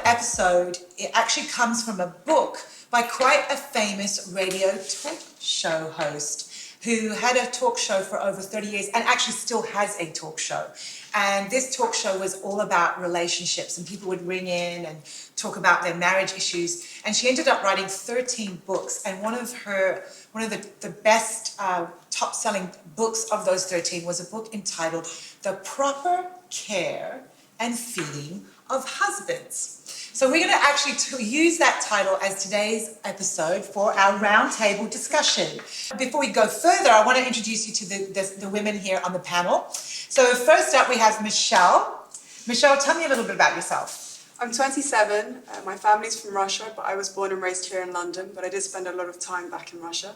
episode, it actually comes from a book by quite a famous radio talk show host who had a talk show for over 30 years and actually still has a talk show. And this talk show was all about relationships, and people would ring in and talk about their marriage issues. And she ended up writing 13 books, and one of the best top-selling books of those 13 was a book entitled The Proper Care and Feeding of Husbands. So we're going to actually use that title as today's episode for our roundtable discussion. Before we go further, I want to introduce you to the women here on the panel. So first up, we have Michele. Michele, tell me a little bit about yourself. I'm 27. My family's from Russia, but I was born and raised here in London, but I did spend a lot of time back in Russia.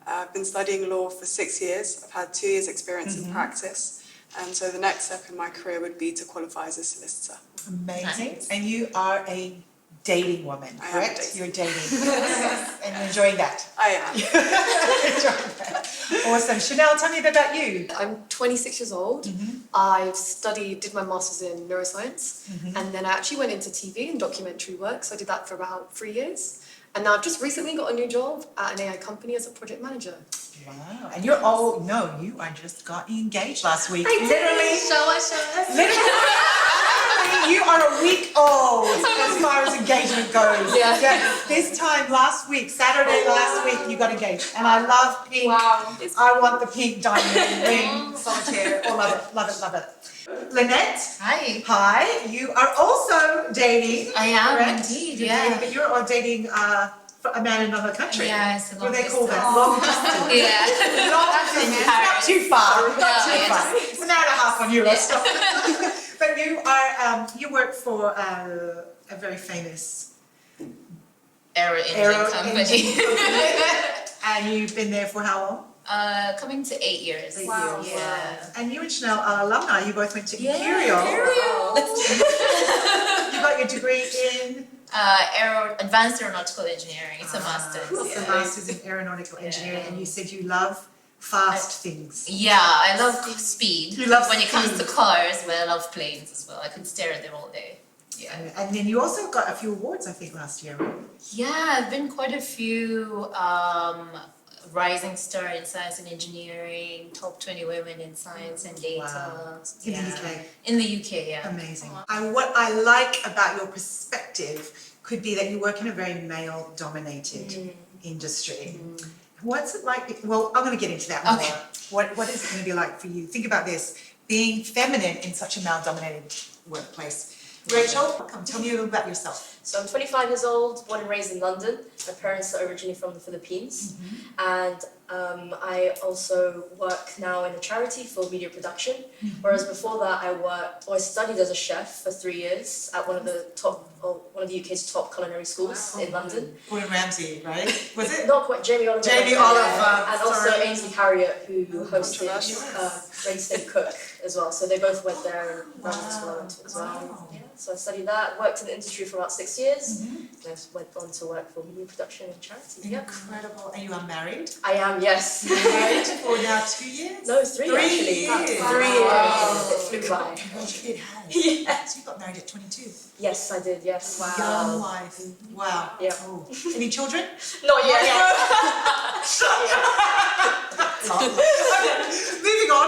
I've been studying law for 6 years. I've had 2 years experience in practice. And so the next step in my career would be to qualify as a solicitor. Amazing. Nice. And you are a dating woman, I am correct? dating. You're dating. And you're enjoying that. I am. Enjoying that. Awesome. Chanel, tell me a bit about you. I'm 26 years old. I've did my master's in neuroscience, and then I actually went into TV and documentary work. So I did that for about 3 years. And now I've just recently got a new job at an AI company as a project manager. Wow. And you're all, no, you are just got engaged last week. Literally. Show us. Literally, you are a week old as far as engagement goes. Yeah. This time last week, Saturday last week, you got engaged. And I love pink. Wow. I want the pink diamond ring, solitaire. Oh, love it, love it, love it. Lynette. Hi. Hi. You are also dating. I am correct? indeed, You're yeah. dating, but you're all dating a man in another country. Yeah, it's a long What do they call distance. that? Long distance. Yeah. Long distance. Not too far. Not too yeah, far. It's an hour and a half on Eurostop. But you are you work for a very famous Aero engine company. engine company. And you've been there for how long? Coming to 8 years. 8 Wow. years. Yeah. And you and Chanel are alumni. You both went to Yeah, Imperial. Imperial. You got your degree in Advanced aeronautical engineering. It's a master's. It's a master's in aeronautical engineering, and you said you love fast things. Yeah, I love speed. You love when it comes speed. to cars, but I love planes as well. I could stare at them all day. Yeah. And then you also got a few awards, I think, last year, right? Yeah, I've been quite a few rising star in science and engineering, top 20 women in science and data. Wow. In the UK. In the UK, yeah. Amazing. What I like about your perspective could be that you work in a very male-dominated industry. What's it like? Well, I'm going to get into that more. Okay. What is it going to be like for you? Think about this, being feminine in such a male-dominated workplace. Rachel, come tell me a little about yourself. So I'm 25 years old, born and raised in London. My parents are originally from the Philippines. And I also work now in a charity for media production. Whereas before that, I studied as a chef for 3 years at one of the UK's top culinary schools in London. Gordon Ramsay, right? Was it? Not quite, Jamie Oliver. Jamie Oliver, And also sorry. Ainsley Harriott, who hosted Controversial. Ready Steady Cook as well. So they both went there and ran the school I went to as well. Yeah. So I studied that, worked in the industry for about 6 years, and I went on to work for media production and charity. Yeah. Incredible. And you are married? I am, yes. Married for now 2 years? No, 3 actually. years. 3 years. It flew by. It has. Yeah. So you got married at 22. Yes, I did, yes. Young life. Wow. Yeah. Oh. Any children? Not yet. Moving on.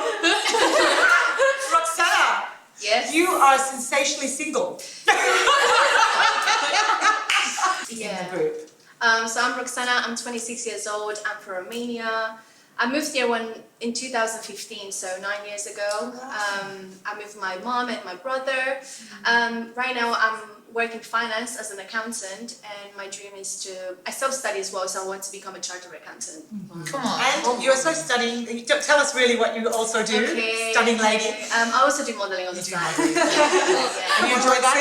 Roxana, Yes. you are sensationally single in Yeah. the group. So I'm Roxana, I'm 26 years old, I'm from Romania. I moved here in 2015, so 9 years ago. I moved with my mom and my brother. Right now I'm working finance as an accountant, and my dream is I self-study as well, so I want to become a chartered accountant. Come on. And you're also studying, you don't tell us really what you also do, studying lady. I also do modeling on the You do side. modelling. Yeah. And you enjoy that?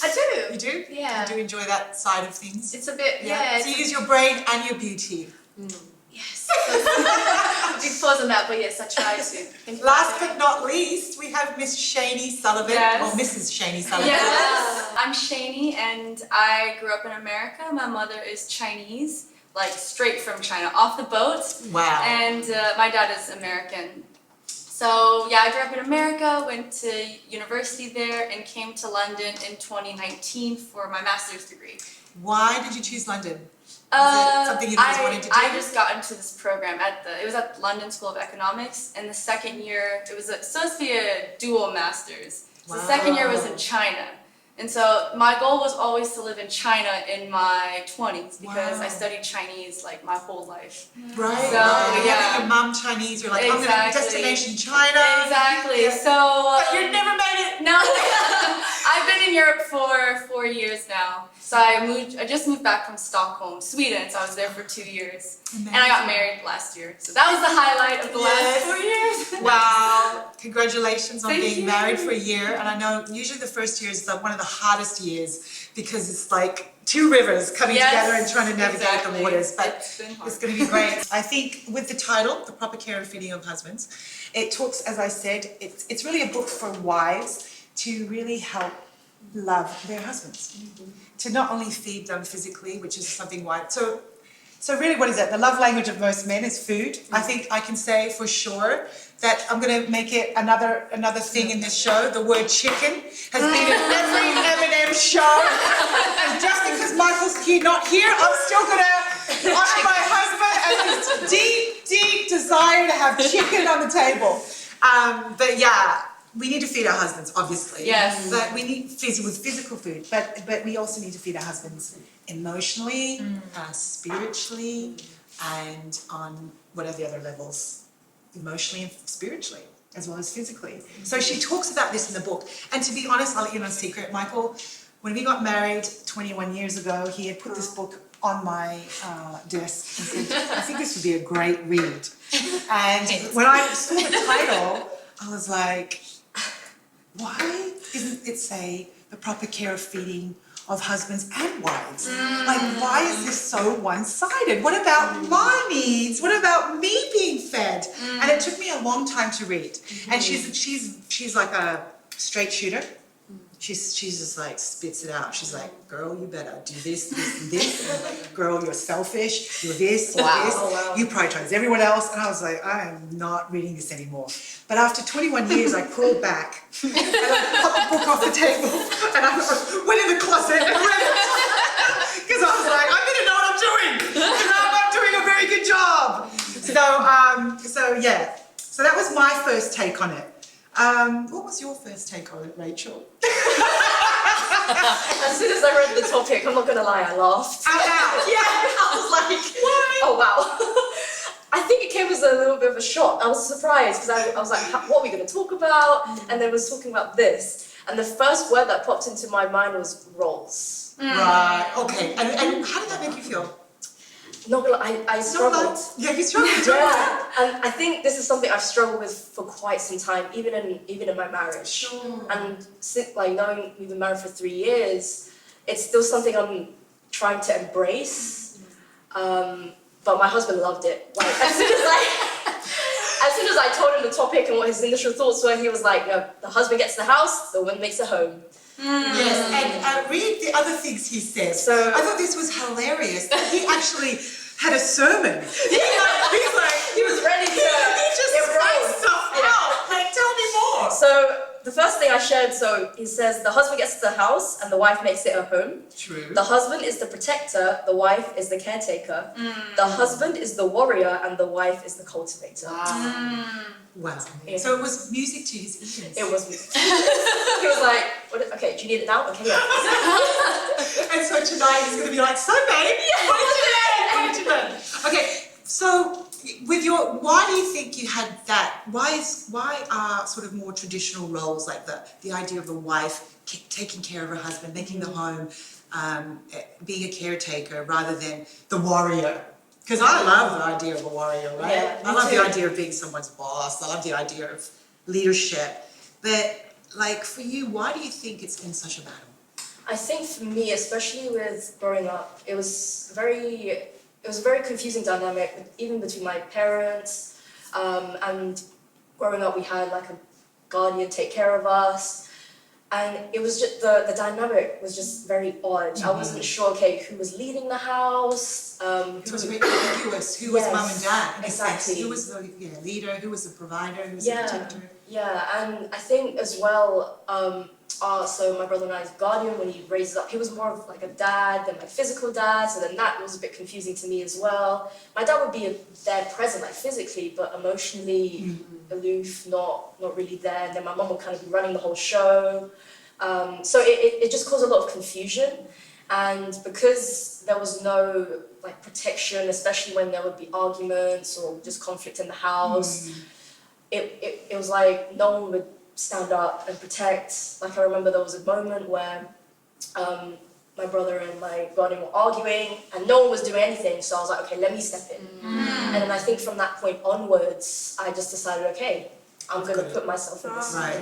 I do. You do? Yeah. You do enjoy that side of things? It's a bit, yeah. So you use your brain and your beauty. Yes. Big pause on that, but yes, I try to. think about Last it. but not least, we have Miss Shani Sullivan, Yes. or Mrs. Shani Sullivan. Yes, I'm Shani and I grew up in America. My mother is Chinese, like straight from China, off the boat. Wow. And my dad is American. So So yeah, I grew up in America, went to university there, and came to London in 2019 for my master's degree. Why did you choose London? Was it something you always wanted to do? I just got into this program it was at London School of Economics, and the second year, it was supposed to be a dual master's. So the second year was in China. And so my goal was always to live in China in my 20s because I studied Chinese like my whole life. Right. So, right. yeah. Your mum Chinese, you're like, I'm going to destination China. Exactly. Yeah. So. But you never made it. No. I've been in Europe for 4 years now. So I just moved back from Stockholm, Sweden. So I was there for 2 years. Amazing. And I got married last year. So that was the highlight of the last 4 years. Wow. Congratulations on Thank being you. married for a year. And I know usually the first year is one of the hardest years because it's like two rivers coming together and trying to navigate the waters. But it's going to be great. I think with the title, The Proper Care and Feeding of Husbands, it talks, as I said, it's really a book for wives to really help love their husbands. To not only feed them physically, which is something wide. So really, what is it? The love language of most men is food. I think I can say for sure that I'm going to make it another thing in this show. The word chicken has been in every M&M show. And just because Michael's not here, I'm still going to honor my husband and his deep, deep desire to have chicken on the table. But yeah, we need to feed our husbands, obviously. Yes. But we need with physical food. But we also need to feed our husbands emotionally, spiritually, and on what are the other levels? Emotionally and spiritually, as well as physically. So she talks about this in the book. And to be honest, I'll let you know a secret, Michael. When we got married 21 years ago, he had put this book on my desk and said, I think this would be a great read. And when I saw the title, I was like, why isn't it say the proper care of feeding of husbands and wives? Like, why is this so one-sided? What about my needs? What about me being fed? And it took me a long time to read. And she's like a straight shooter. She's just like spits it out. She's like, girl, you better do this, this, and this. Girl, you're selfish. You're this, you're this. Wow. You prioritize everyone else. And I was like, I am not reading this anymore. But after 21 years, I crawled back and I got the book off the table and I went in the closet and read it. Because I was like, I better know what I'm doing. Because I'm not doing a very good job. So yeah. So that was my first take on it. What was your first take on it, Rachel? As soon as I read the topic, I'm not gonna lie, I laughed. Out loud. Yeah, I was like, Why? oh wow. I think it came as a little bit of a shock. I was surprised because I was like, what are we going to talk about? And then was talking about this. And the first word that popped into my mind was roles. Right, okay. And how did that make you feel? Not gonna lie, I struggled. Yeah, you struggled. Yeah, and I think this is something I've struggled with for quite some time, even in my marriage. Sure. And knowing we've been married for 3 years, it's still something I'm trying to embrace. But my husband loved it. Like as soon as I told him the topic and what his initial thoughts were, he was like, "No, the husband gets the house, the woman makes the home." Yes, and read the other things he said. So I thought this was hilarious. That he actually had a sermon. He's like, he was ready to. he just writes stuff out. Like, tell me more. So the first thing I shared, so he says the husband gets the house and the wife makes it a home. True. The husband is the protector, the wife is the caretaker. The husband is the warrior and the wife is the cultivator. Wow. Yeah. So it was music to his ears. It was me. He was like, okay, do you need it now? Okay, yeah. And so tonight he's going to be like, so babe, what did you learn? Okay, so why do you think you had that? Why are sort of more traditional roles like the idea of the wife taking care of her husband, making the home, being a caretaker rather than the warrior? Because I love the idea of a warrior, right? Yeah, I love the idea of being someone's boss. I love the idea of leadership. But like for you, why do you think it's been such a battle? I think for me, especially with growing up, it was a very confusing dynamic, even between my parents, and growing up we had like a guardian take care of us, and it was just the dynamic was just very odd. I wasn't sure, okay, who was leading the house, It was very ambiguous. Who was mum and dad? In a sense. Exactly. Who was the leader? Who was the provider? Who was the protector? Yeah, and I think as well, so my brother and I's guardian, when he raised us up, he was more of like a dad than my physical dad, so then that was a bit confusing to me as well. My dad would be there present, like physically, but emotionally aloof, not really there. And then my mum would kind of be running the whole show. So it just caused a lot of confusion. And because there was no like protection, especially when there would be arguments or just conflict in the house, it was like no one would stand up and protect. Like I remember there was a moment where my brother and my guardian were arguing and no one was doing anything, so I was like, okay, let me step in. And then I think from that point onwards, I just decided, okay, I'm going to put myself in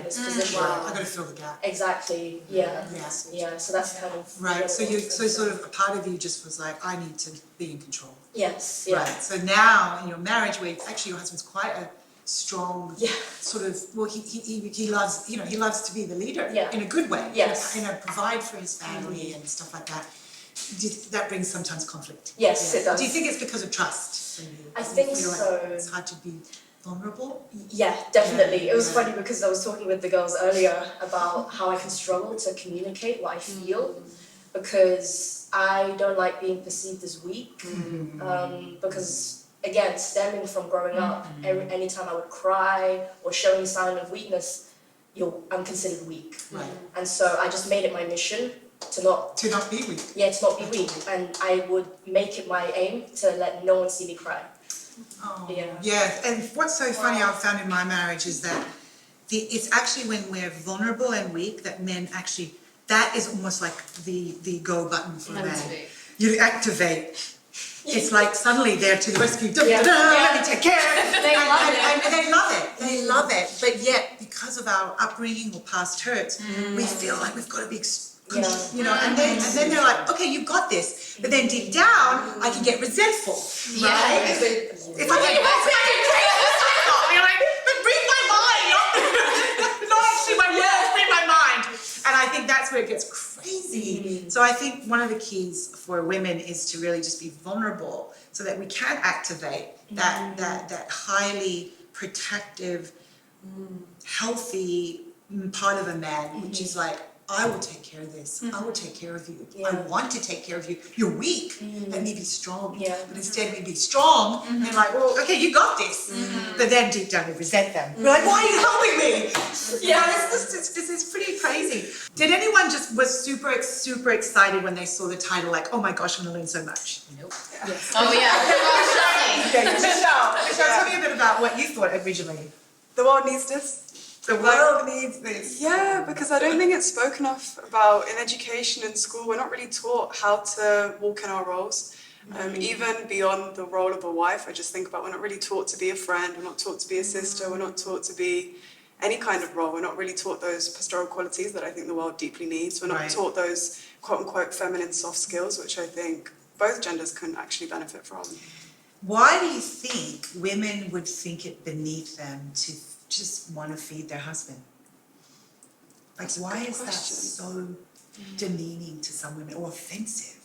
this position. Right, I've got to fill the gap. Exactly, yeah, so that's kind of... Right, so sort of a part of you just was like, I need to be in control. Yes, yeah. Right, so now in your marriage, where actually your husband's quite a strong sort of, well, he loves, you know, he loves to be the leader in a good way. Yes. You know, provide for his family and stuff like that. That brings sometimes conflict. Yes, it does. Do you think it's because of trust? I think feel so. Like it's hard to be vulnerable? Yeah, definitely. It was funny because I was talking with the girls earlier about how I can struggle to communicate what I feel because I don't like being perceived as weak. Because, again, stemming from growing up, anytime I would cry or show any sign of weakness, I'm considered weak. Right. And so I just made it my mission to not be weak. Yeah, to not be weak. And I would make it my aim to let no one see me cry. Oh, yeah, and what's so funny I've found in my marriage is that it's actually when we're vulnerable and weak that men actually, that is almost like the go button for a man. You activate. It's like suddenly they're to the rescue. Let me take care. They love it. And they love it. They love it. But yet, because of our upbringing or past hurts, we feel like we've got to be you know, and then they're like, okay, you've got this. But then deep down, I can get resentful, right? If I get resentful, you're like, but read my mind, not actually my words, read my mind. And I think that's where it gets crazy. So I think one of the keys for women is to really just be vulnerable so that we can activate that highly protective, healthy part of a man, which is like, I will take care of this. I will take care of you. I want to take care of you. You're weak. Let me be strong. But instead we be strong, they're like, well, okay, you got this. But then deep down we resent them. We're like, why are you helping me? This is pretty crazy. Did anyone was super excited when they saw the title, like, oh my gosh, I'm gonna learn so much? Nope. Yes. Oh yeah. Michele, tell me a bit about what you thought originally. The world needs this. The world needs this. Yeah, because I don't think it's spoken enough about in education and school. We're not really taught how to walk in our roles. Even beyond the role of a wife, I just think about we're not really taught to be a friend, we're not taught to be a sister, we're not taught to be any kind of role. We're not really taught those pastoral qualities that I think the world deeply needs. We're not taught those quote-unquote feminine soft skills, which I think both genders can actually benefit from. Why do you think women would think it beneath them to just want to feed their husband? Like, why is that so demeaning to some women or offensive?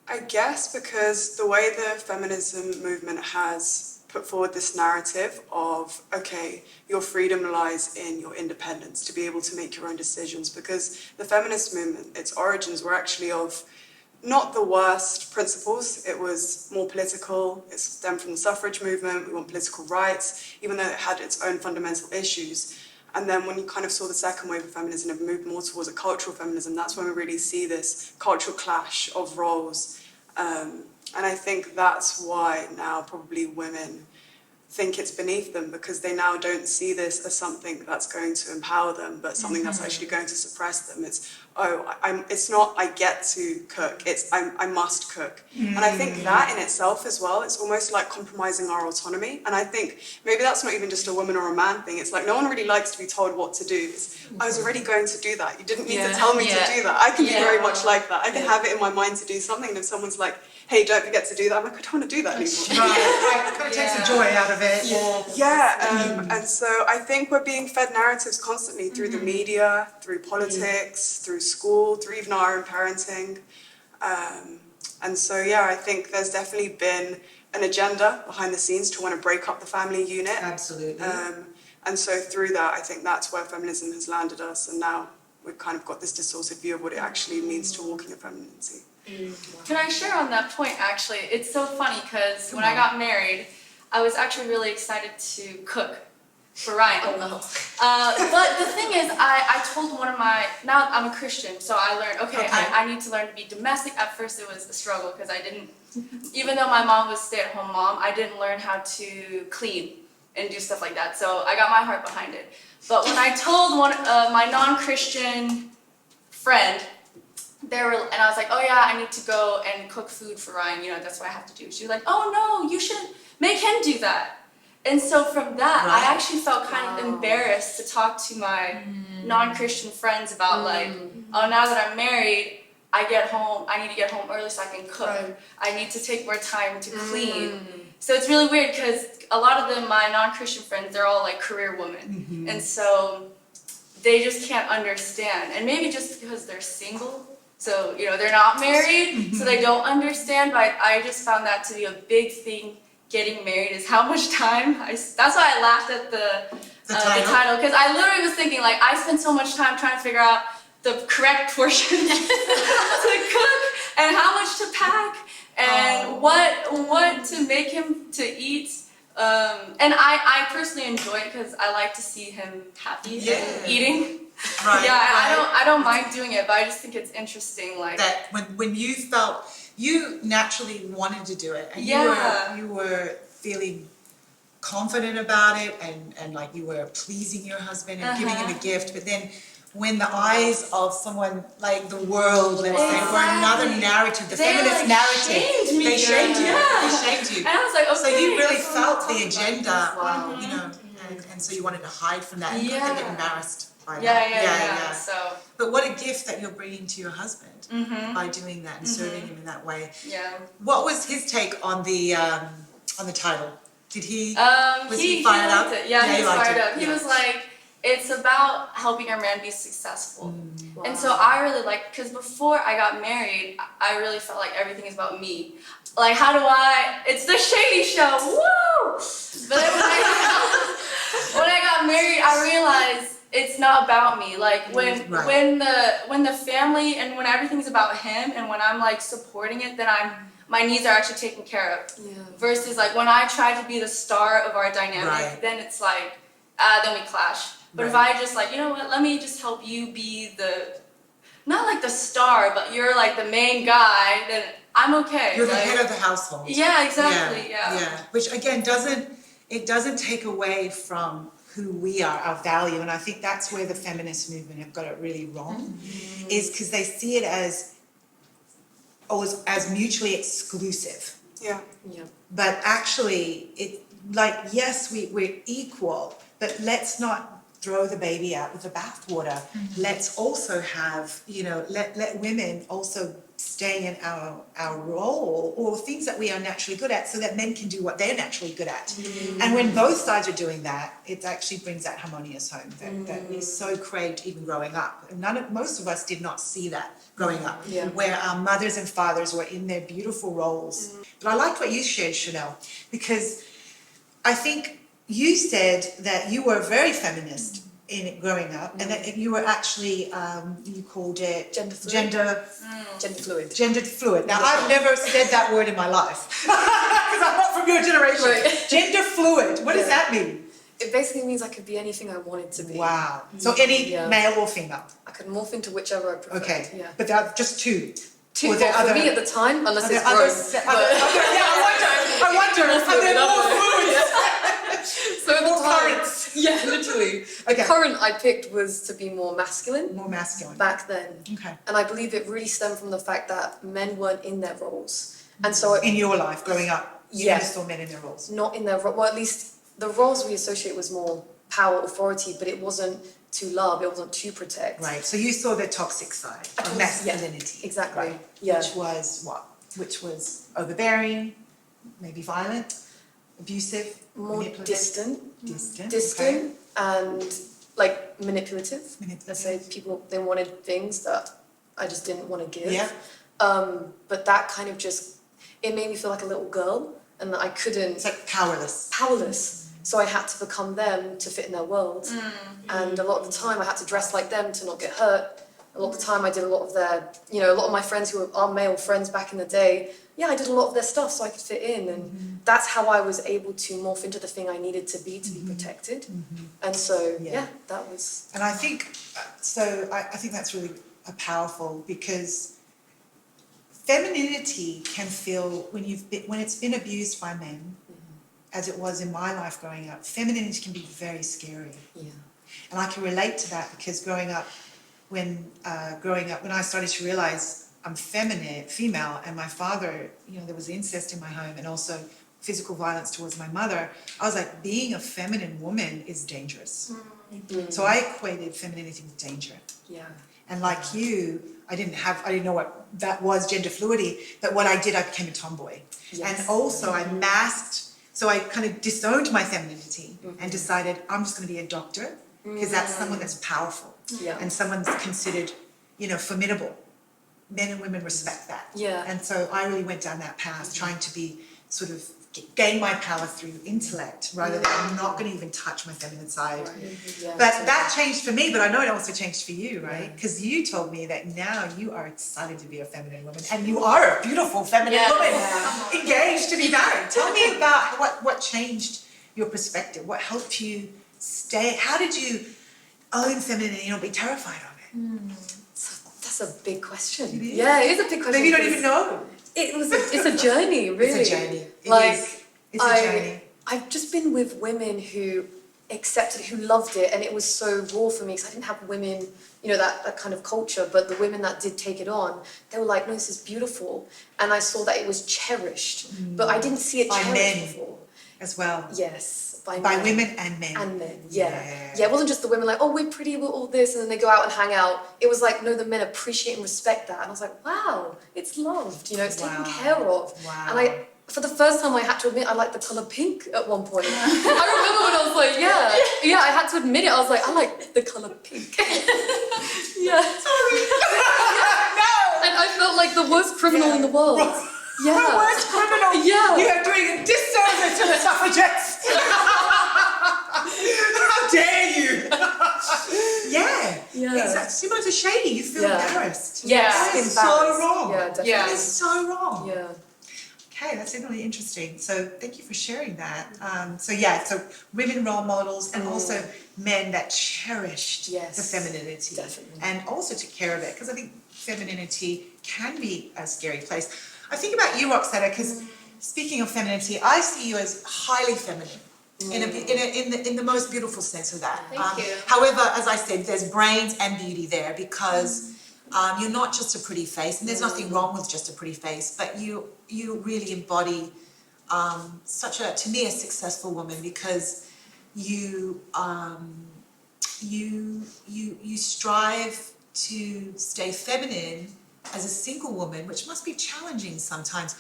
I guess because the way the feminism movement has put forward this narrative of, okay, your freedom lies in your independence, to be able to make your own decisions, because the feminist movement, its origins were actually of not the worst principles. It was more political. It stemmed from the suffrage movement. We want political rights, even though it had its own fundamental issues. And then when you kind of saw the second wave of feminism, it moved more towards a cultural feminism. That's when we really see this cultural clash of roles. And I think that's why now probably women think it's beneath them, because they now don't see this as something that's going to empower them, but something that's actually going to suppress them. It's, it's not I get to cook, it's I must cook. And I think that in itself as well, it's almost like compromising our autonomy. And I think maybe that's not even just a woman or a man thing. It's like no one really likes to be told what to do. I was already going to do that. You didn't need to tell me to do that. I can be very much like that. I can have it in my mind to do something, and if someone's like, hey, don't forget to do that, I'm like, I don't want to do that anymore. Right, it kind of takes the joy out of it. And so I think we're being fed narratives constantly through the media, through politics, through school, through even our own parenting. And so, yeah, I think there's definitely been an agenda behind the scenes to want to break up the family unit. Absolutely. And so through that, I think that's where feminism has landed us. And now we've kind of got this distorted view of what it actually means to walk in your femininity. Can I share on that point, actually? It's so funny because when I got married, I was actually really excited to cook for Ryan. Oh no. But the thing is, I told one of my, now I'm a Christian, so I learned, okay. I need to learn to be domestic. At first it was a struggle because I didn't, even though my mom was a stay-at-home mom, I didn't learn how to clean and do stuff like that. So I got my heart behind it. But when I told my non-Christian friend, and I was like, oh yeah, I need to go and cook food for Ryan, that's what I have to do. She was like, oh no, you shouldn't make him do that. And so from that, I actually felt kind of embarrassed to talk to my non-Christian friends about oh, now that I'm married, I need to get home early so I can cook. Right. I need to take more time to clean. So it's really weird because a lot of them, my non-Christian friends, they're all like career women. And so they just can't understand. And maybe just because they're single, so, they're not married, so they don't understand. But I just found that to be a big thing. Getting married is how much time. That's why I laughed at the title, because I literally was thinking, like, I spent so much time trying to figure out the correct portion to cook and how much to pack and what to make him to eat. And I personally enjoy it because I like to see him happy and eating. Right, I don't mind doing it, but I just think it's interesting, like that when you felt you naturally wanted to do it, and you were feeling confident about it, and like you were pleasing your husband and giving him a gift, but then when the eyes of someone like the world, let's say, or another narrative, the feminist narrative, they shamed you. They shamed you. And I was like, okay. So you really felt the agenda, and so you wanted to hide from that and couldn't get embarrassed by that. Yeah. So, but what a gift that you're bringing to your husband by doing that and serving him in that way. Yeah. What was his take on the title? Did he? Was he fired liked up? it. Yeah, he was fired up. He Yeah. was like, it's about helping our man be successful. And so I really liked, because before I got married, I really felt like everything is about me. Like, it's the shady show, woo! But then when I got married, I realized it's not about me. Like, when the family and when everything's about him and when I'm like supporting it, then my needs are actually taken care of. Yeah. Versus like when I try to be the star of our dynamic, then it's like, then we clash. But if I just like, you know what, let me just help you be not like the star, but you're like the main guy, then I'm okay. You're the head of the household. Yeah, exactly, yeah. Which again, doesn't take away from who we are, our value. And I think that's where the feminist movement have got it really wrong, is because they see it as mutually exclusive. Yeah. But actually, yes, we're equal, but let's not throw the baby out with the bathwater. Let's also have, let women also stay in our role or things that we are naturally good at, so that men can do what they're naturally good at. And when both sides are doing that, it actually brings that harmonious home that we so craved even growing up. And most of us did not see that growing up, where our mothers and fathers were in their beautiful roles. But I liked what you shared, Chanel, because I think you said that you were very feminist in growing up, and that you were actually, you called it Gender fluid. Gender fluid. Now, I've never said that word in my life, because I'm not from your generation. Right. Gender fluid, what does that mean? It basically means I could be anything I wanted to be. Wow. So any male or female? I could morph into whichever I preferred. Okay. Yeah. But there are just two. For me at the time, unless it's gross. I wonder. Are there more fluids? So at the More time, currents. yeah, literally. Okay. The current I picked was to be more masculine. More masculine. Back then. Okay. And I believe it really stemmed from the fact that men weren't in their roles. And so in your life, growing up, you never saw men in their roles. Not in their role. Well, at least the roles we associate was more power, authority, but it wasn't to love, it wasn't to protect. Right. So you saw the toxic side of masculinity. Yeah, exactly. Right. Yeah. Which was what? Which was overbearing, maybe violent, abusive, more manipulative. distant, Okay. and like manipulative. Let's say people, they wanted things that I just didn't want to give. Yeah. But that kind of it made me feel like a little girl, and that I couldn't. It's like powerless. Powerless. So I had to become them to fit in their world. And a lot of the time I had to dress like them to not get hurt. A lot of the time I did a lot of their, a lot of my friends who were our male friends back in the day, I did a lot of their stuff so I could fit in. And that's how I was able to morph into the thing I needed to be protected. And so, that was... And I think, I think that's really powerful, because femininity can feel, when it's been abused by men, as it was in my life growing up, femininity can be very scary. Yeah. And I can relate to that, because growing up, when I started to realize I'm female, and my father, there was incest in my home, and also physical violence towards my mother, I was like, being a feminine woman is dangerous. So I equated femininity with danger. Yeah. And like you, I didn't know what that was, gender fluidity, but what I did, I became a tomboy. Yes. And also I masked, so I kind of disowned my femininity and decided I'm just going to be a doctor, because that's someone that's powerful and someone's considered, formidable. Men and women respect that. Yeah. And so I really went down that path, trying to be sort of gain my power through intellect, rather than I'm not going to even touch my feminine side. Yeah, But that changed for me, but I know it also changed for you, right? Because you told me that now you are excited to be a feminine woman, and you are a beautiful feminine woman, engaged to be married. Tell me about what changed your perspective, what helped you stay, how did you own femininity and not be terrified of it? That's a big question. It is. Yeah, it is a big question. Maybe you don't even know. It's a journey, really. It's a journey. It's a journey. I've just been with women who accepted, who loved it, and it was so raw for me, because I didn't have women, that kind of culture, but the women that did take it on, they were like, no, this is beautiful. And I saw that it was cherished, but I didn't see it By cherished men before. As well. Yes. By women and men. And men, yeah. It wasn't just the women like, oh, we're pretty, we're all this, and then they go out and hang out. It was like, no, the men appreciate and respect that. And I was like, wow, it's loved, it's taken care of. Wow. And for the first time, I had to admit I liked the colour pink at one point. I remember when I was like, I had to admit it. I was like, I like the colour pink. Sorry. No! And I felt like the worst criminal in the world. Yeah. The worst criminal. Yeah. You are doing a disservice to the suffragettes. How dare you? Exactly. Similar to Shady, you feel embarrassed. Yes. That is so wrong. Yeah, definitely. That is so wrong. Yeah. Okay, that's really interesting. So thank you for sharing that. So women role models, and also men that cherished the femininity. Definitely. And also took care of it, because I think femininity can be a scary place. I think about you, Roxana, because speaking of femininity, I see you as highly feminine. In the most beautiful sense of that. Thank you. However, as I said, there's brains and beauty there, because you're not just a pretty face, and there's nothing wrong with just a pretty face, but you really embody to me, a successful woman, because you strive to stay feminine as a single woman, which must be challenging sometimes.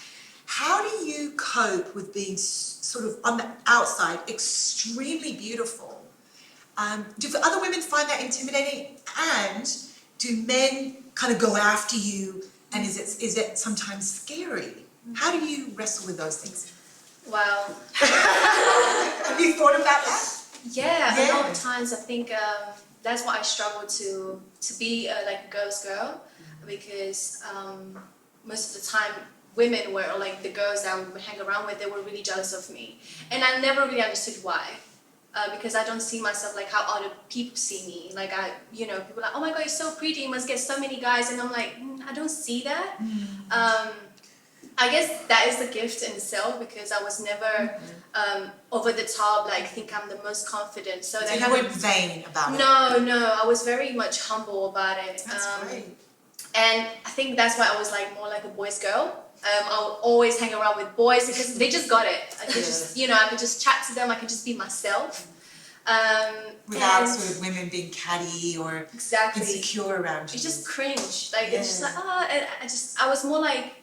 How do you cope with being sort of on the outside extremely beautiful? Do other women find that intimidating? And do men kind of go after you? And is it sometimes scary? How do you wrestle with those things? Well, have you thought about that? Yeah, a lot of times I think that's why I struggle to be like a girl's girl, because most of the time women were like the girls that I would hang around with, they were really jealous of me, and I never really understood why. Because I don't see myself like how other people see me. Like people are like, oh my God, you're so pretty, you must get so many guys, and I'm like, I don't see that. I guess that is the gift in itself, because I was never over the top, like think I'm the most confident. So that you weren't vain about it? No, I was very much humble about it. That's great. And I think that's why I was like more like a boys' girl. I would always hang around with boys, because they just got it. I could just, I could just chat to them, I could just be myself. Without sort of women being catty or insecure around you. It's just cringe. Like, it's just like, I was more like,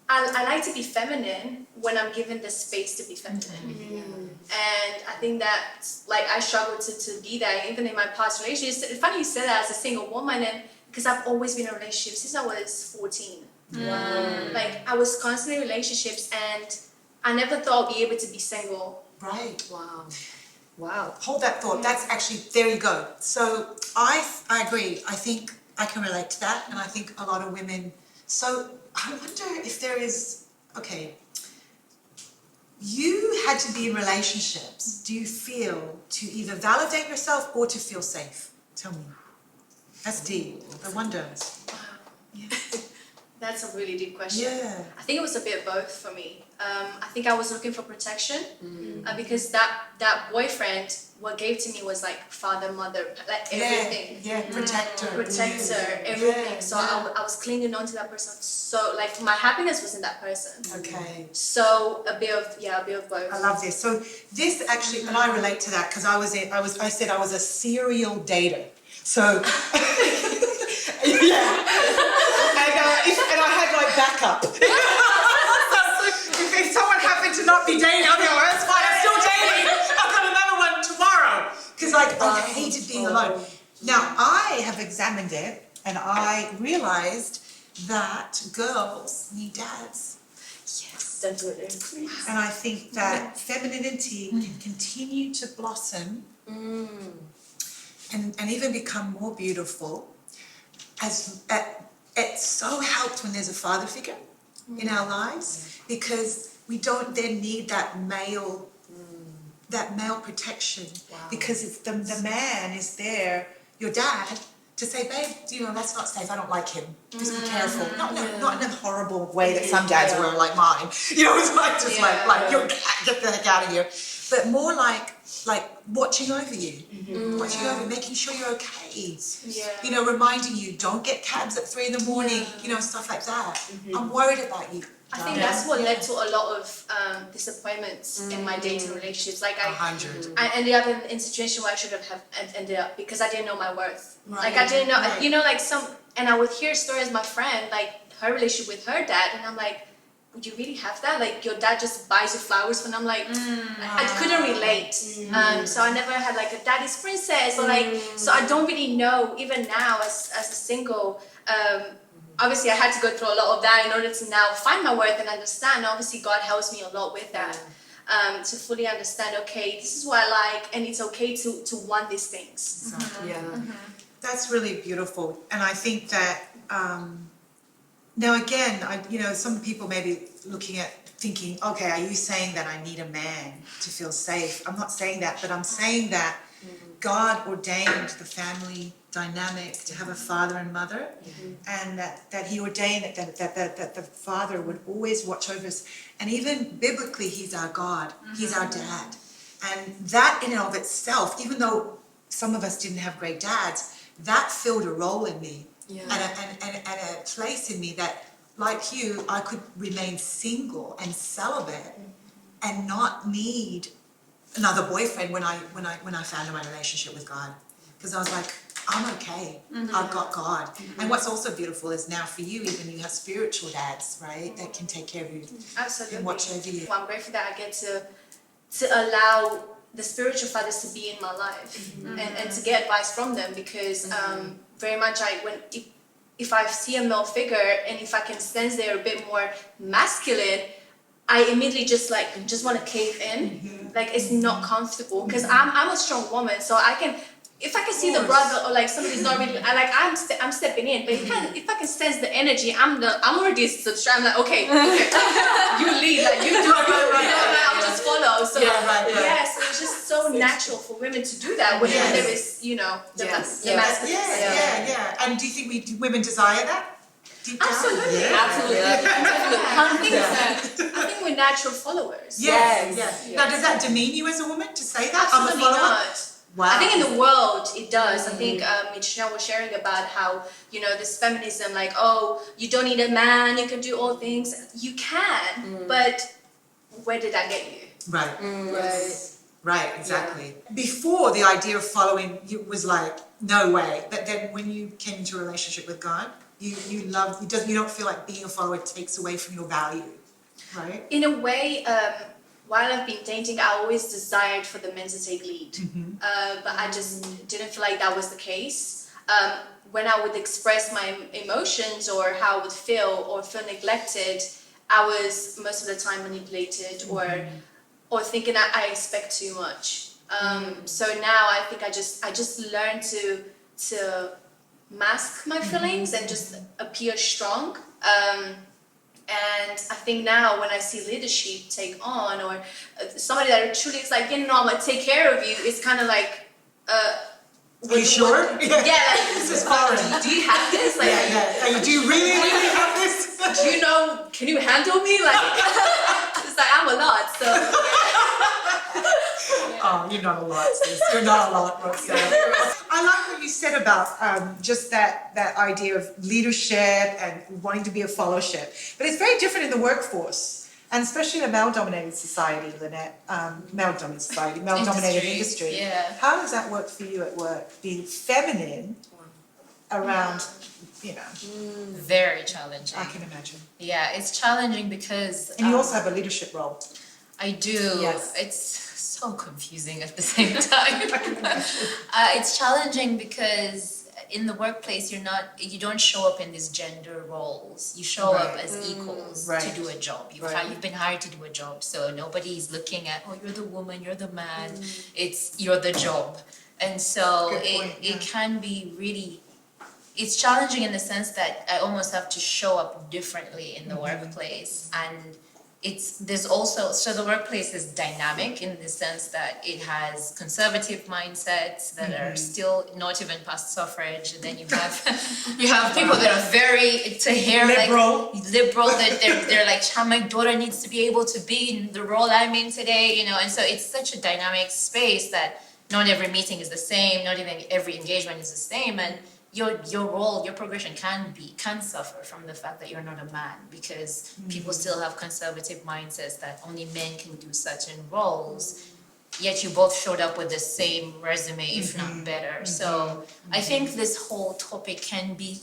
I like to be feminine when I'm given the space to be feminine. And I think that, like, I struggled to be that, even in my past relationships. It's funny you said that as a single woman, and because I've always been in a relationship since I was 14. Like I was constantly in relationships, and I never thought I'd be able to be single. Right. Wow. Hold that thought. That's actually, there you go. So I agree. I think I can relate to that, and I think a lot of women. So I wonder if there is, okay, you had to be in relationships, do you feel, to either validate yourself or to feel safe? Tell me. That's deep. I wonder. That's a really deep question. Yeah. I think it was a bit both for me. I think I was looking for protection because that boyfriend, what gave to me was like father, mother, like everything. Yeah, protector. Everything. Yeah, So I was clinging on to that person. So like my happiness was in that person. Okay. So a bit of both. I love this. So this actually, and I relate to that because I said I was a serial dater. So yeah, and I had like backup. So if someone happened to not be dating, I'll be like, that's fine, I'm still dating. I've got another one tomorrow. Because like I hated being alone. Now I have examined it, and I realized that girls need dads. Yes, definitely. And I think that femininity can continue to blossom and even become more beautiful as it's so helped when there's a father figure in our lives, because we don't then need that male protection, because it's the man is there, your dad, to say, babe, you know, that's not safe, I don't like him, just be careful. Not in a horrible way that some dads were like mine, you know, it's like just like you're, get the heck out of here, but more like watching over you, watching over, making sure you're okay, you know, reminding you, don't get cabs at 3 a.m, you know, stuff like that. I'm worried about you. I think that's what led to a lot of disappointments in my dating relationships. Like I ended up in situation where I should have ended up because I didn't know my worth. Like I didn't know, you know, like and I would hear stories, my friend, like her relationship with her dad, and I'm like, would you really have that? Like your dad just buys you flowers, and I'm like, I couldn't relate. So I never had like a daddy's princess, or like, so I don't really know, even now as a single, obviously I had to go through a lot of that in order to now find my worth and understand. Obviously God helps me a lot with that, to fully understand, okay, this is what I like, and it's okay to want these things. That's really beautiful, and I think that now again, you know, some people may be looking at thinking, okay, are you saying that I need a man to feel safe? I'm not saying that, but I'm saying that God ordained the family dynamic to have a father and mother, and that he ordained that the father would always watch over us, and even biblically he's our God, he's our dad, and that in and of itself, even though some of us didn't have great dads, that filled a role in me, and a place in me that, like you, I could remain single and celibate and not need another boyfriend when I found my relationship with God, because I was like, I'm okay. I've got God. And what's also beautiful is now for you, even you have spiritual dads, right, that can take care of you. Absolutely. And watch over you. Well, I'm grateful that I get to allow the spiritual fathers to be in my life and to get advice from them, because very much if I see a male figure and if I can sense they're a bit more masculine, I immediately just want to cave in. Like it's not comfortable, because I'm a strong woman, so if I can see the brother or like somebody's not really, I'm stepping in. But if I can sense the energy, I'm already subscribed. I'm like, okay, you lead, like you do, I'll just follow. So yes, it's just so natural for women to do that when there is, you know, the masculine. And do you think women desire that? Absolutely. Absolutely. 100%. I think we're natural followers. Yes. Now, does that demean you as a woman to say that? Absolutely I'm a follower? not. Wow. I think in the world it does. I think Michele was sharing about how, you know, this feminism, like, oh, you don't need a man, you can do all things. You can, but where did that get you? Right. Right, exactly. Before, the idea of following you was like, no way. But then when you came into a relationship with God, you don't feel like being a follower takes away from your value, right? In a way, while I've been dating, I always desired for the men to take lead, but I just didn't feel like that was the case. when I would express my emotions or how I would feel or feel neglected, I was most of the time manipulated or thinking that I expect too much. So now I think I just learned to mask my feelings and just appear strong. And I think now when I see leadership take on, or somebody that truly is like, you know, I'm gonna take care of you, it's kind of like, Are you sure? yeah, like, This is foreign. do you have this? Like, Do you really have this? do you know, can you handle me? Like, it's like, I'm a lot, so. Oh, you're not a lot, sis. You're not a lot, Roxanne. I like what you said about just that idea of leadership and wanting to be a fellowship. But it's very different in the workforce, and especially in a male-dominated society, Lynette. Male-dominated industry. Yeah. How does that work for you at work? Being feminine around, you know, Very challenging. I can imagine. Yeah, it's challenging because And you also have a leadership role. I do. Yes. It's so confusing at the same time. It's challenging because in the workplace you don't show up in these gender roles. You show up as equals to do a job. You've been hired to do a job, so nobody's looking at, oh, you're the woman, you're the man. You're the job. And so it can be really, it's challenging in the sense that I almost have to show up differently in the workplace. And there's also, so the workplace is dynamic in the sense that it has conservative mindsets that are still not even past suffrage, and then you have people that are very liberal, that they're like, my daughter needs to be able to be in the role I'm in today, you know. And so it's such a dynamic space that not every meeting is the same, not even every engagement is the same, and your role, your progression can suffer from the fact that you're not a man, because people still have conservative mindsets that only men can do certain roles, yet you both showed up with the same resume, if not better. So I think this whole topic can be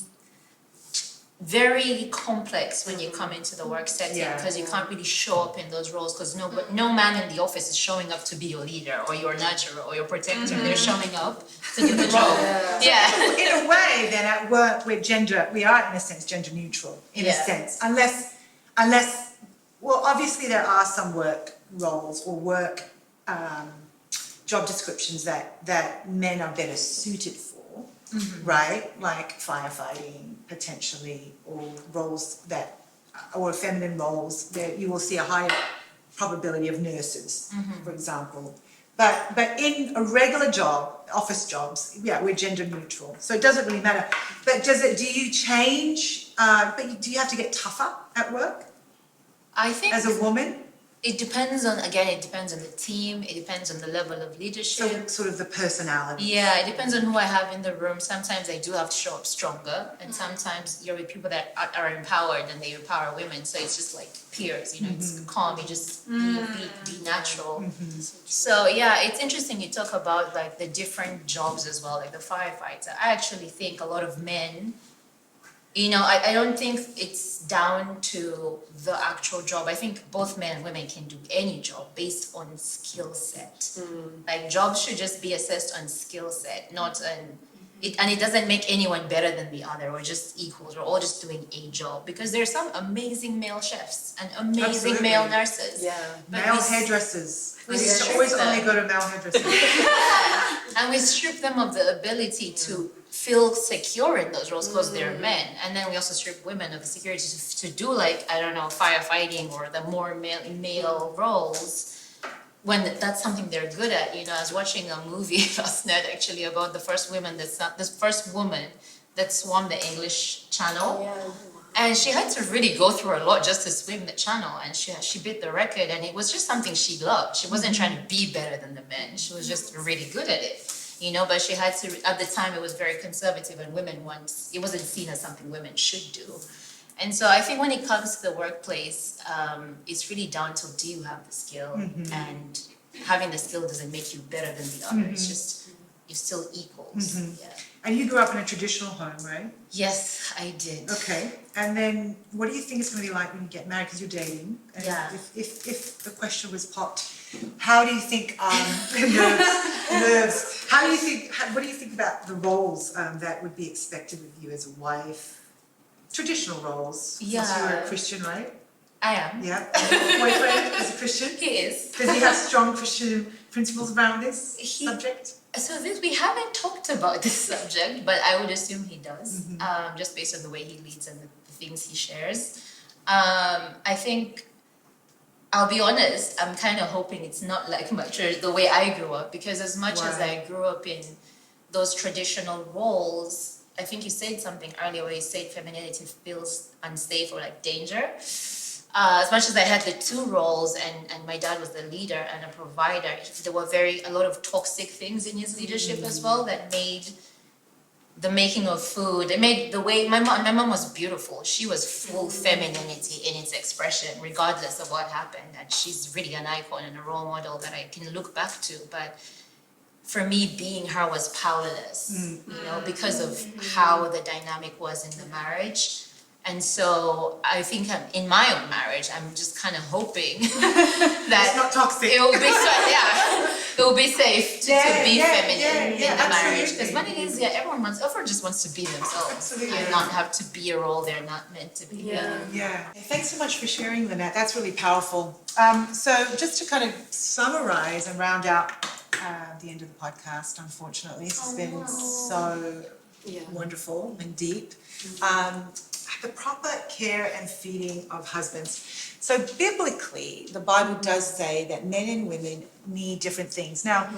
very complex when you come into the work setting, because you can't really show up in those roles, because no man in the office is showing up to be your leader or your nurturer or your protector. They're showing up to do the job. In a way, then at work we are in a sense gender neutral, in a sense, unless, well, obviously there are some work roles or work job descriptions that men are better suited for. Right, like firefighting potentially, or roles or feminine roles that you will see a higher probability of nurses, for example. But in a regular job, office jobs, we're gender neutral, so it doesn't really matter. But do you change? Do you have to get tougher at work? I think as a woman. It depends on the team, it depends on the level of leadership. So sort of the personality. Yeah, it depends on who I have in the room. Sometimes I do have to show up stronger, and sometimes you're with people that are empowered and they empower women. So it's just like peers, you know, it's calm, you just be natural. So yeah, it's interesting you talk about like the different jobs as well, like the firefighter. I actually think a lot of men, you know, I don't think it's down to the actual job. I think both men and women can do any job based on skill set. Like jobs should just be assessed on skill set, not and it doesn't make anyone better than the other or just equals. We're all just doing a job, because there's some amazing male chefs and amazing male nurses. Yeah. Male hairdressers. we I used to strip always them. only go to male hairdressers. And we strip them of the ability to feel secure in those roles because they're men. And then we also strip women of the security to do, like, I don't know, firefighting or the more male roles, when that's something they're good at. You know, I was watching a movie last night actually about the first woman that swam the English Channel. And she had to really go through a lot just to swim the channel, and she beat the record, and it was just something she loved. She wasn't trying to be better than the men. She was just really good at it, you know, but she had to, at the time it was very conservative, and it wasn't seen as something women should do. And so I think when it comes to the workplace, it's really down to, do you have the skill? And having the skill doesn't make you better than the other. It's just, you're still equals. And you grew up in a traditional home, right? Yes, I did. Okay. And then what do you think it's going to be like when you get married? Because you're dating. And Yeah. If the question was popped, how do you think nerves? How do you think? What do you think about the roles that would be expected of you as a wife? Traditional roles. Since you were a Yeah. Christian, right? I am. Yeah. Boyfriend is a Christian. He is. Does he have strong Christian principles around this He- subject? So this, we haven't talked about this subject, but I would assume he does, just based on the way he leads and the things he shares. I think, I'll be honest, I'm kind of hoping it's not like my church, the way I grew up, because as much as Why? I grew up in those traditional roles, I think you said something earlier where you said femininity feels unsafe or like danger. As much as I had the two roles and my dad was the leader and a provider, there were a lot of toxic things in his leadership as well that made the making of food, it made the way, my mom was beautiful. She was full femininity in its expression, regardless of what happened. And she's really an icon and a role model that I can look back to. But for me, being her was powerless, because of how the dynamic was in the marriage. And so I think in my own marriage, I'm just kind of hoping that It's not toxic. it will be it will be safe to be feminine in the marriage. absolutely. Because when it is, everyone just wants to be themselves Absolutely. and not have to be a role they're not meant to be. Yeah. Thanks so much for sharing, Lynette. That's really powerful. So just to kind of summarize and round out the end of the podcast, unfortunately, this has been so wonderful and deep. The proper care and feeding of husbands. So biblically, the Bible does say that men and women need different things. Now,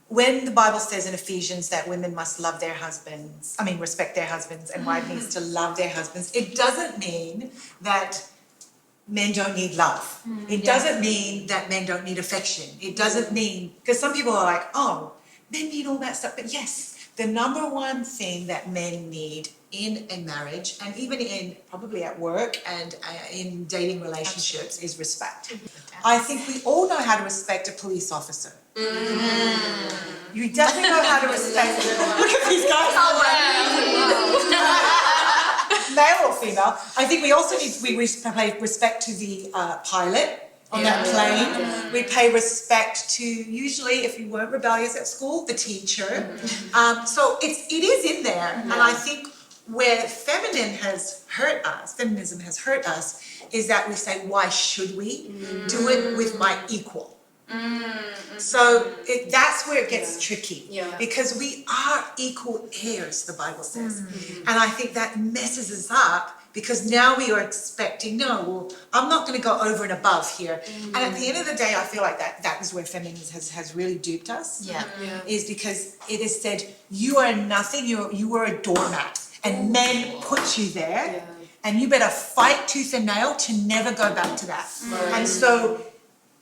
when the Bible says in Ephesians that women must love their husbands, respect their husbands, and wives needs to love their husbands, it doesn't mean that men don't need love. It doesn't mean that men don't need affection. It doesn't mean, because some people are like, oh, men need all that stuff. But yes, the number one thing that men need in a marriage, and even in probably at work and in dating relationships, is respect. I think we all know how to respect a police officer. You definitely know how to respect. Look at these guys. Male or female. I think we also need pay respect to the pilot on that plane. We pay respect to, usually, if you weren't rebellious at school, the teacher. So it is in there, and I think where feminism has hurt us, is that we say, why should we do it with my equal? So that's where it gets tricky, because we are equal heirs, the Bible says. And I think that messes us up, because now we are expecting, I'm not going to go over and above here. And at the end of the day, I feel like that is where feminism has really duped us. Is because it has said, you are nothing, you are a doormat. And men put you there, and you better fight tooth and nail to never go back to that. And so,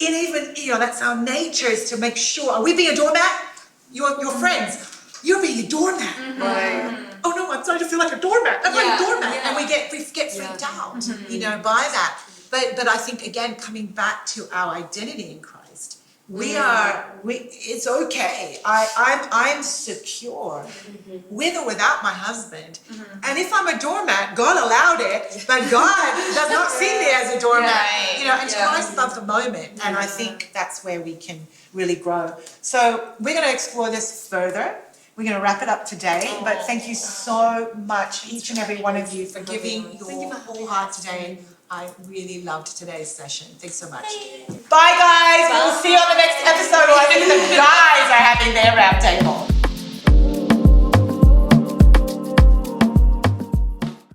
that's our nature, is to make sure, are we being a doormat? Your friends, you're being a doormat. Oh no, I'm starting to feel like a doormat. I'm like a doormat. And we get freaked out, by that. But I think, again, coming back to our identity in Christ, it's okay. I'm secure with or without my husband. And if I'm a doormat, God allowed it, but God does not see me as a doormat. And Christ loves the moment. And I think that's where we can really grow. So we're going to explore this further. We're going to wrap it up today, but thank you so much, each and every one of you, for giving your whole heart today. I really loved today's session. Thanks so much. Bye, guys. We'll see you on the next episode. I think the guys are having their round table.